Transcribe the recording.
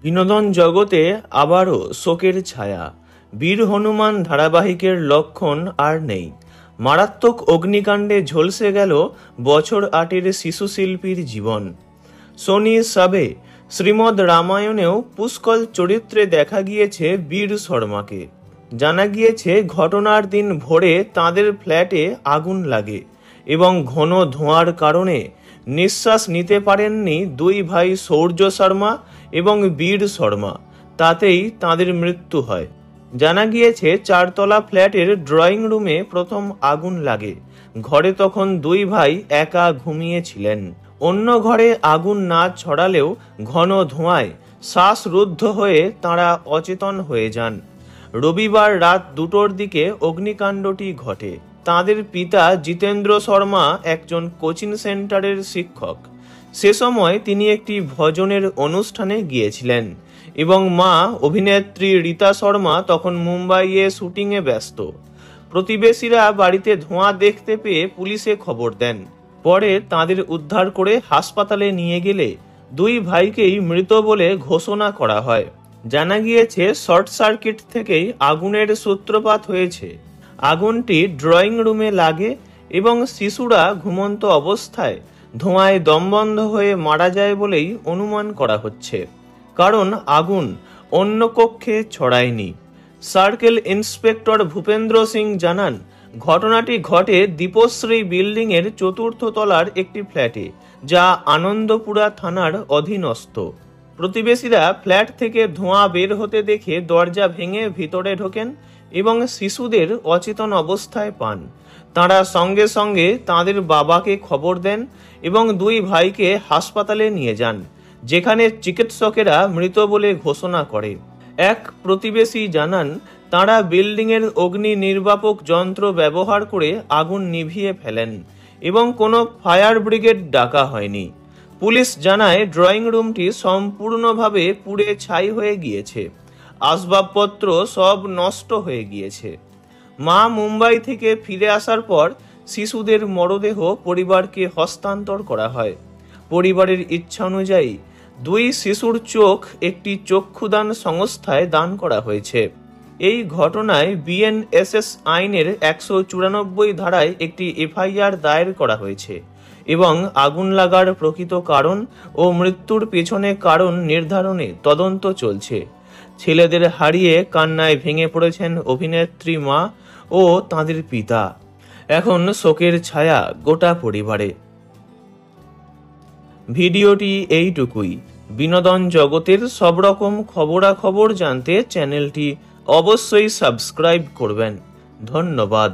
বিনোদন জগতে আবারও শোকের ছায়া। বীর হনুমান ধারাবাহিকের লক্ষণ আর নেই। মারাত্মক অগ্নিকাণ্ডে ঝলসে গেল বছর ৮-এর শিশু শিল্পীর জীবন। সোনি সাবে শ্রীমদ্ রামায়ণেও পুষ্কল চরিত্রে দেখা গিয়েছে বীর শর্মাকে। জানা গিয়েছে ঘটনার দিন ভোরে তাদের ফ্ল্যাটে আগুন লাগে এবং ঘন ধোঁয়ার কারণে নিঃশ্বাস নিতে পারেননি দুই ভাই সৌর্য শর্মা এবং বীর শর্মা। তাতেই তাদের মৃত্যু হয়। জানা গিয়েছে 4তলা ফ্ল্যাটের ড্রয়িং রুমে প্রথম আগুন লাগে। ঘরে তখন দুই ভাই একা ঘুমিয়েছিলেন। অন্য ঘরে আগুন না ছড়ালেও ঘন ধোঁয়ায় শ্বাসরুদ্ধ হয়ে তাঁরা অচেতন হয়ে যান। রবিবার রাত 2টোর দিকে অগ্নিকাণ্ডটি ঘটে। তাঁদের পিতা জিতেন্দ্র শর্মা একজন কোচিং সেন্টারের শিক্ষক। সে সময় তিনি একটি ভজনের অনুষ্ঠানে গিয়েছিলেন এবং মা অভিনেত্রী রীতা শর্মা তখন মুম্বাইয়ে শুটিংয়ে ব্যস্ত। প্রতিবেশীরা বাড়িতে ধোঁয়া দেখতে পেয়ে পুলিশে খবর দেন। পরে তাঁদের উদ্ধার করে হাসপাতালে নিয়ে গেলে দুই ভাইকেই মৃত বলে ঘোষণা করা হয়। জানা গিয়েছে শর্ট সার্কিট থেকেই আগুনের সূত্রপাত হয়েছে। আগুনটি ড্রয়িং রুমে লাগে এবং শিশুরা ঘুমন্ত অবস্থায় ধোঁয়ায় দমবন্ধ হয়ে মারা যায় বলেই অনুমান করা হচ্ছে, কারণ আগুন অন্য কক্ষে ছড়ায়নি। সার্কেল ইন্সপেক্টর ভূপেন্দ্র সিং জানান, ঘটনাটি ঘটে দীপশ্রী বিল্ডিংয়ের 4র্থ তলার একটি ফ্ল্যাটে, যা আনন্দপুরা থানার অধীনস্থ। প্রতিবেশীরা ফ্ল্যাট থেকে ধোঁয়া বের হতে দেখে দরজা ভেঙে ভিতরে ঢোকেন এবং শিশুদের অচেতন অবস্থায় পান। তাঁরা সঙ্গে সঙ্গে তাঁদের বাবাকে খবর দেন এবং দুই ভাইকে হাসপাতালে নিয়ে যান, যেখানে চিকিৎসকেরা মৃত বলে ঘোষণা করে। এক প্রতিবেশী জানান, তাঁরা বিল্ডিংয়ের অগ্নি নির্বাপক যন্ত্র ব্যবহার করে আগুন নিভিয়ে ফেলেন এবং কোনো ফায়ার ব্রিগেড ডাকা হয়নি। পুলিশ জানায়, ড্রয়িং রুমটি সম্পূর্ণভাবে পুড়ে ছাই হয়ে গিয়েছে। আসবাবপত্র সব নষ্ট হয়ে গিয়েছে। মা মুম্বাই থেকে ফিরে আসার পর শিশুদের মরদেহ পরিবারকে হস্তান্তর করা হয়। পরিবারের ইচ্ছা অনুযায়ী দুই শিশুর চোখ একটি চক্ষুদান সংস্থায় দান করা হয়েছে। এই ঘটনায় বিএনএসএস আইনের 194 ধারায় একটি এফআইআর দায়ের করা হয়েছে এবং আগুন লাগার প্রকৃত কারণ ও মৃত্যুর পেছনে কারণ নির্ধারণে তদন্ত চলছে। ছেলেদের হারিয়ে কান্নায় ভেঙে পড়েছেন অভিনেত্রী মা ও তাঁদের পিতা। এখন শোকের ছায়া গোটা পরিবারে। ভিডিওটি এইটুকুই। বিনোদন জগতের সব রকম খবরাখবর জানতে চ্যানেলটি অবশ্যই সাবস্ক্রাইব করবেন। ধন্যবাদ।